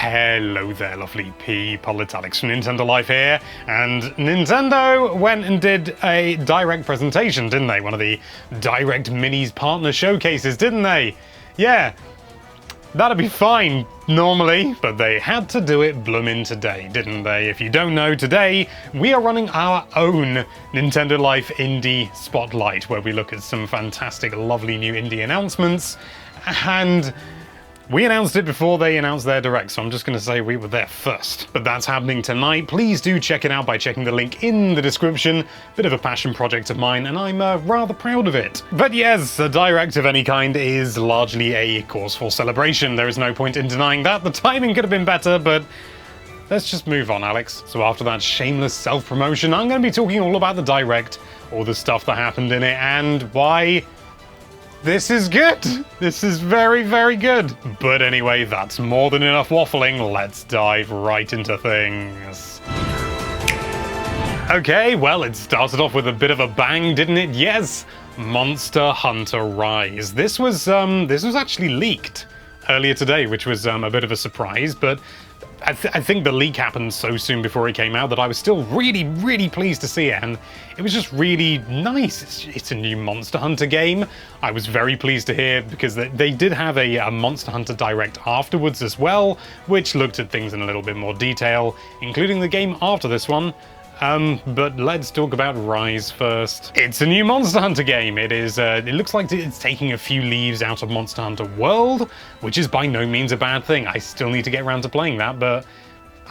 Hello there, lovely people, it's Alex from Nintendo Life here, and Nintendo went and did a Direct presentation, didn't they? One of the Direct Minis partner showcases, didn't they? Yeah, that'd be fine normally, but they had to do it bloomin' today, didn't they? If you don't know, today we are running our own Nintendo Life Indie Spotlight, where we look at some fantastic, lovely new indie announcements, and we announced it before they announced their Direct, so I'm just going to say we were there first. But that's happening tonight. Please do check it out by checking the link in the description. Bit of a passion project of mine, and I'm rather proud of it. But yes, a Direct of any kind is largely a cause for celebration. There is no point in denying that. The timing could have been better, but let's just move on, Alex. So after that shameless self-promotion, I'm going to be talking all about the Direct, all the stuff that happened in it, and why this is good. This is very, very good. But anyway, that's more than enough waffling. Let's dive right into things. Okay, well, it started off with a bit of a bang, didn't it? Yes, Monster Hunter Rise. This was actually leaked earlier today, which was a bit of a surprise, but I think the leak happened so soon before it came out that I was still really, really pleased to see it, and it was just really nice. It's a new Monster Hunter game. I was very pleased to hear, because they did have a Monster Hunter Direct afterwards as well, which looked at things in a little bit more detail, including the game after this one. But let's talk about Rise first. It's a new Monster Hunter game. It is, it looks like it's taking a few leaves out of Monster Hunter World, which is by no means a bad thing. I still need to get around to playing that, but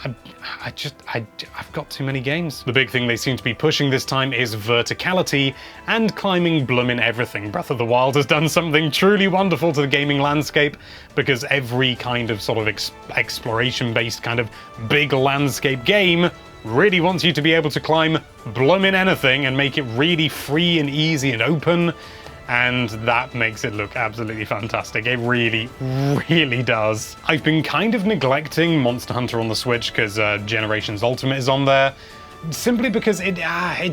I've got too many games. The big thing they seem to be pushing this time is verticality and climbing bloomin' everything. Breath of the Wild has done something truly wonderful to the gaming landscape, because every kind of sort of exploration-based kind of big landscape game really wants you to be able to climb bloomin' anything and make it really free and easy and open, and that makes it look absolutely fantastic. It really, really does. I've been kind of neglecting Monster Hunter on the Switch because Generations Ultimate is on there, simply because it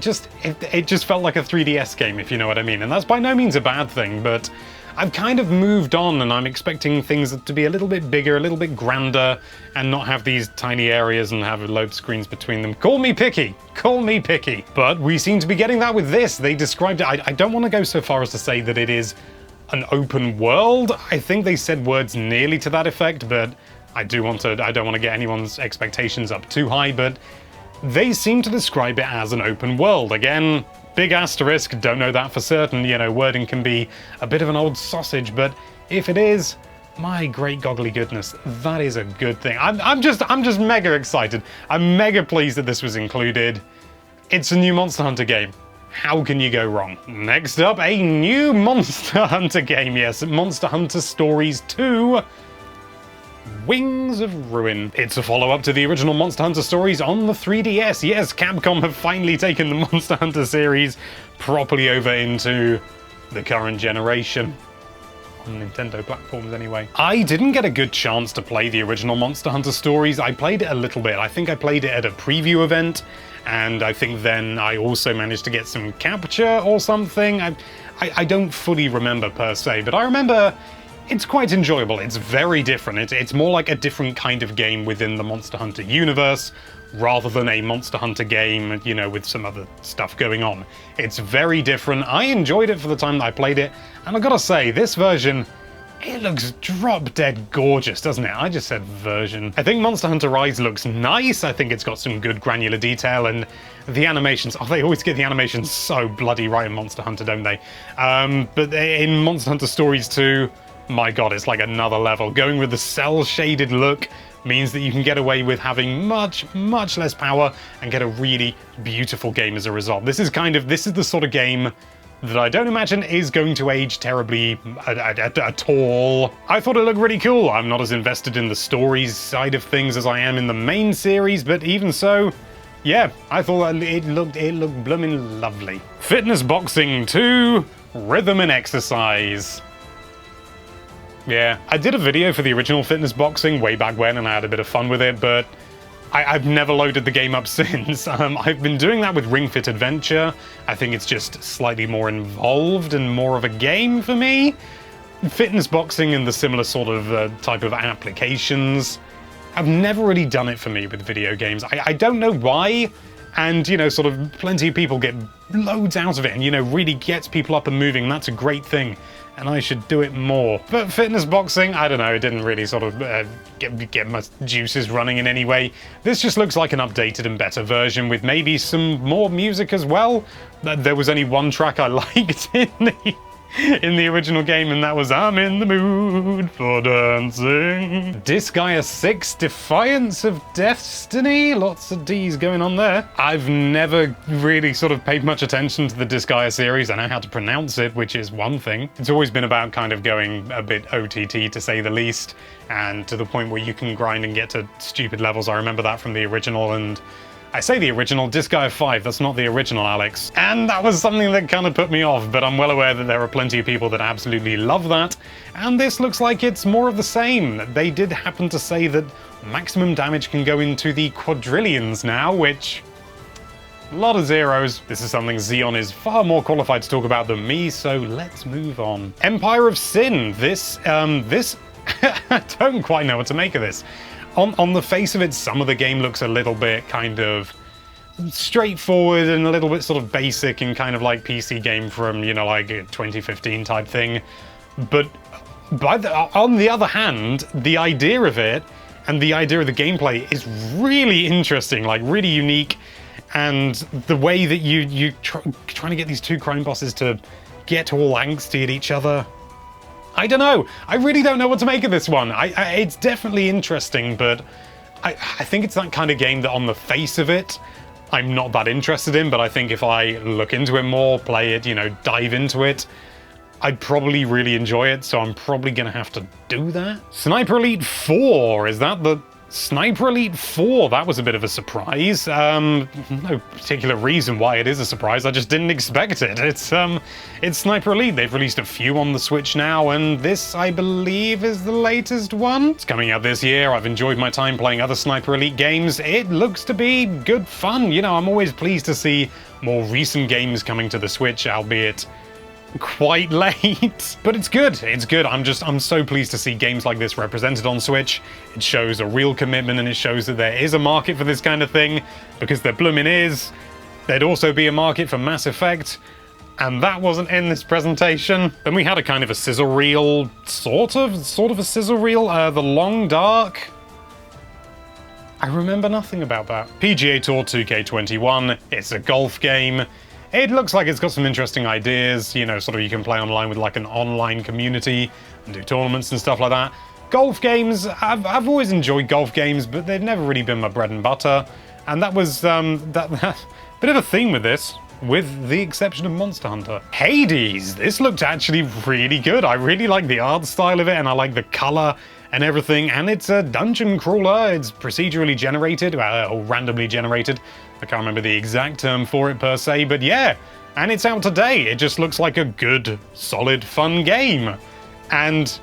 just felt like a 3DS game, if you know what I mean, and that's by no means a bad thing, but I've kind of moved on, and I'm expecting things to be a little bit bigger, a little bit grander, and not have these tiny areas and have load screens between them. Call me picky! Call me picky! But we seem to be getting that with this. They described it, I don't want to go so far as to say that it is an open world. I think they said words nearly to that effect, but I don't want to get anyone's expectations up too high, but they seem to describe it as an open world. Again, big asterisk, don't know that for certain, you know, wording can be a bit of an old sausage, but if it is, my great goggly goodness, that is a good thing. I'm just mega excited. I'm mega pleased that this was included. It's a new Monster Hunter game. How can you go wrong? Next up, a new Monster Hunter game, yes, Monster Hunter Stories 2. Wings of Ruin. It's a follow-up to the original Monster Hunter Stories on the 3DS. Yes, Capcom have finally taken the Monster Hunter series properly over into the current generation. On Nintendo platforms, anyway. I didn't get a good chance to play the original Monster Hunter Stories. I played it a little bit. I think I played it at a preview event, and I think then I also managed to get some capture or something. I don't fully remember per se, but I remember it's quite enjoyable. It's very different. It's more like a different kind of game within the Monster Hunter universe, rather than a Monster Hunter game, you know, with some other stuff going on. It's very different. I enjoyed it for the time that I played it, and I gotta say, this version, it looks drop-dead gorgeous, doesn't it? I just said version. I think Monster Hunter Rise looks nice. I think it's got some good granular detail, and the animations, oh, they always get the animations so bloody right in Monster Hunter, don't they? But in Monster Hunter Stories 2, my god, it's like another level. Going with the cel-shaded look means that you can get away with having much, much less power and get a really beautiful game as a result. This is the sort of game that I don't imagine is going to age terribly at all. I thought it looked really cool. I'm not as invested in the stories side of things as I am in the main series, but even so, yeah, I thought it looked blooming lovely. Fitness Boxing 2, Rhythm and Exercise. Yeah, I did a video for the original Fitness Boxing way back when, and I had a bit of fun with it, but I've never loaded the game up since. I've been doing that with Ring Fit Adventure. I think it's just slightly more involved and more of a game for me. Fitness Boxing and the similar sort of type of applications have never really done it for me with video games. I don't know why, and, you know, sort of plenty of people get loads out of it and, you know, really gets people up and moving, and that's a great thing, and I should do it more. But fitness boxing, I don't know, it didn't really sort of get my juices running in any way. This just looks like an updated and better version with maybe some more music as well. There was only one track I liked in the original game, and that was I'm in the mood for dancing. Disgaea VI, Defiance of Destiny. Lots of D's going on there. I've never really sort of paid much attention to the Disgaea series. I know how to pronounce it, which is one thing. It's always been about kind of going a bit OTT, to say the least, and to the point where you can grind and get to stupid levels. I remember that from the original, and I say the original, Disgaea V, that's not the original, Alex. And that was something that kind of put me off, but I'm well aware that there are plenty of people that absolutely love that, and this looks like it's more of the same. They did happen to say that maximum damage can go into the quadrillions now, which... a lot of zeros. This is something Xeon is far more qualified to talk about than me, so let's move on. Empire of Sin. This I don't quite know what to make of this. On the face of it, some of the game looks a little bit kind of straightforward and a little bit sort of basic and kind of like PC game from, you know, like a 2015 type thing. But on the other hand, the idea of it and the idea of the gameplay is really interesting, like really unique. And the way that you're trying to get these two crime bosses to get all angsty at each other, I don't know. I really don't know what to make of this one. It's definitely interesting, but I think it's that kind of game that on the face of it, I'm not that interested in, but I think if I look into it more, play it, you know, dive into it, I'd probably really enjoy it, so I'm probably going to have to do that. Sniper Elite 4, is that the... Sniper Elite 4, that was a bit of a surprise. No particular reason why it is a surprise, I just didn't expect it. It's Sniper Elite. They've released a few on the Switch now, and this, I believe, is the latest one. It's coming out this year. I've enjoyed my time playing other Sniper Elite games. It looks to be good fun. You know, I'm always pleased to see more recent games coming to the Switch, albeit quite late, but it's good. It's good. I'm so pleased to see games like this represented on Switch. It shows a real commitment, and it shows that there is a market for this kind of thing, because there bloomin' is. There'd also be a market for Mass Effect, and that wasn't in this presentation. Then we had a kind of a sizzle reel, sort of a sizzle reel, The Long Dark. I remember nothing about that. PGA Tour 2K21, it's a golf game. It looks like it's got some interesting ideas, you know, sort of you can play online with like an online community and do tournaments and stuff like that. Golf games, I've always enjoyed golf games, but they've never really been my bread and butter. And that was that bit of a theme with this, with the exception of Monster Hunter. Hades, this looked actually really good. I really like the art style of it, and I like the color and everything, and it's a dungeon crawler. It's procedurally generated, or randomly generated. I can't remember the exact term for it per se, but yeah, and it's out today. It just looks like a good, solid, fun game. And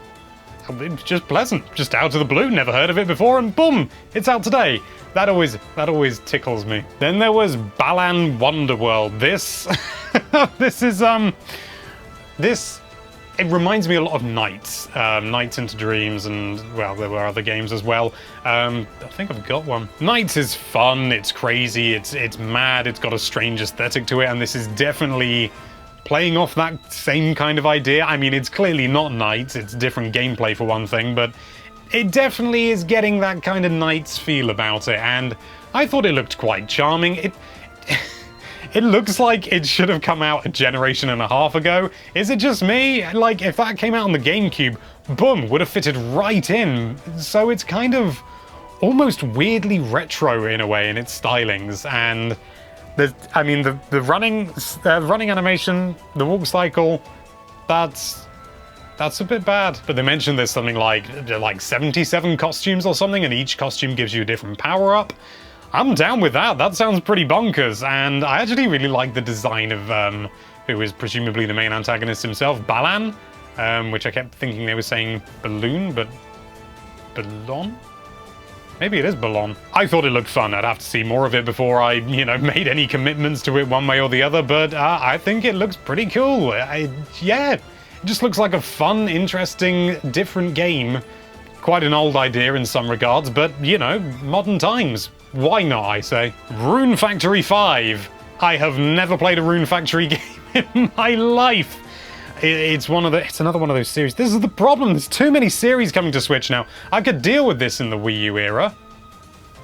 it's just pleasant, just out of the blue, never heard of it before, and boom, it's out today. That always tickles me. Then there was Balan Wonderworld. This, it reminds me a lot of Nights. Nights into Dreams, and, well, there were other games as well. I think I've got one. Nights is fun, it's crazy, it's mad, it's got a strange aesthetic to it, and this is definitely playing off that same kind of idea. I mean, it's clearly not Nights, it's different gameplay for one thing, but it definitely is getting that kind of Nights feel about it, and I thought it looked quite charming. It looks like it should have come out a generation and a half ago. Is it just me? Like, if that came out on the GameCube, boom, would have fitted right in. So it's kind of almost weirdly retro in a way in its stylings. And the running animation, the walk cycle, that's a bit bad. But they mentioned there's something like 77 costumes or something, and each costume gives you a different power-up. I'm down with that. That sounds pretty bonkers, and I actually really like the design of who is presumably the main antagonist himself, Balan, which I kept thinking they were saying Balloon, but Balan? Maybe it is Balan. I thought it looked fun. I'd have to see more of it before I, you know, made any commitments to it one way or the other, but I think it looks pretty cool. Yeah, it just looks like a fun, interesting, different game Quite an old idea in some regards, but, you know, modern times. Why not, I say? Rune Factory 5. I have never played a Rune Factory game in my life. It's another one of those series. This is the problem. There's too many series coming to Switch now. I could deal with this in the Wii U era.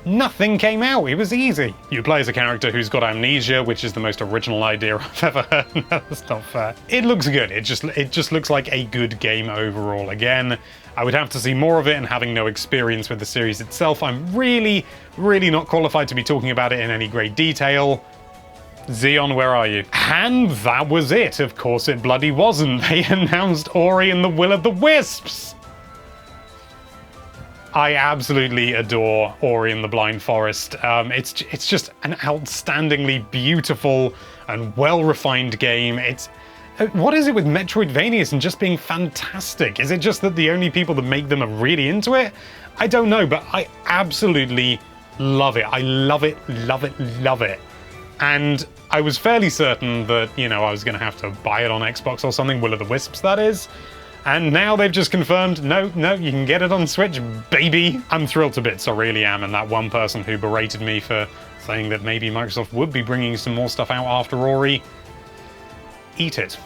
Nothing came out. It was easy. You play as a character who's got amnesia, which is the most original idea I've ever heard. No, that's not fair. It looks good. It just looks like a good game overall. Again, I would have to see more of it, and having no experience with the series itself, I'm really, really not qualified to be talking about it in any great detail. Xeon, where are you? And that was it. Of course it bloody wasn't. They announced Ori and the Will of the Wisps. I absolutely adore Ori and the Blind Forest. It's just an outstandingly beautiful and well-refined game. What is it with Metroidvanias and just being fantastic? Is it just that the only people that make them are really into it? I don't know, but I absolutely love it. I love it, love it, love it. And I was fairly certain that, you know, I was going to have to buy it on Xbox or something, Will of the Wisps, that is. And now they've just confirmed, no, you can get it on Switch, baby. I'm thrilled to bits, I really am. And that one person who berated me for saying that maybe Microsoft would be bringing some more stuff out after Ori, eat it.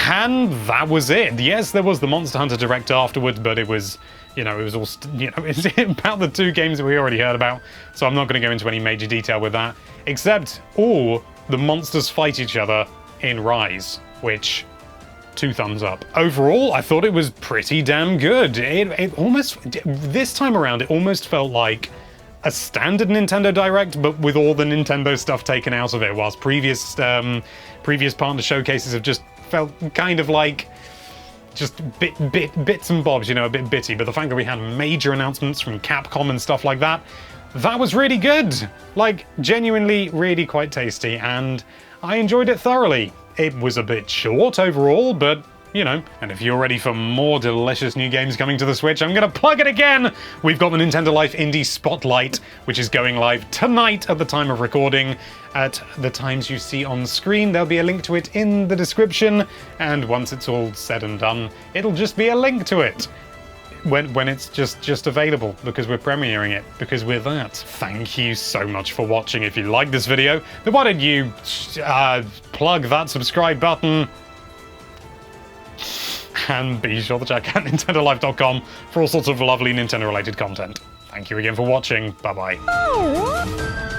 And that was it. Yes, there was the Monster Hunter Direct afterwards, but it was, you know, it was all, you know, it's about the two games that we already heard about. So I'm not going to go into any major detail with that, except, the monsters fight each other in Rise, which, 2 thumbs up. Overall, I thought it was pretty damn good. It almost, this time around, it almost felt like a standard Nintendo Direct, but with all the Nintendo stuff taken out of it, whilst previous partner showcases have just felt kind of like just bits and bobs, you know, a bit bitty. But the fact that we had major announcements from Capcom and stuff like that, that was really good. Like, genuinely really quite tasty, and I enjoyed it thoroughly. It was a bit short overall, but, you know, and if you're ready for more delicious new games coming to the Switch, I'm gonna plug it again! We've got the Nintendo Life Indie Spotlight, which is going live tonight at the time of recording. At the times you see on screen, there'll be a link to it in the description, and once it's all said and done, it'll just be a link to it. When it's just available, because we're premiering it, because we're that. Thank you so much for watching. If you like this video, then why don't you plug that subscribe button, and be sure to check out nintendolife.com for all sorts of lovely Nintendo related content. Thank you again for watching. Bye bye.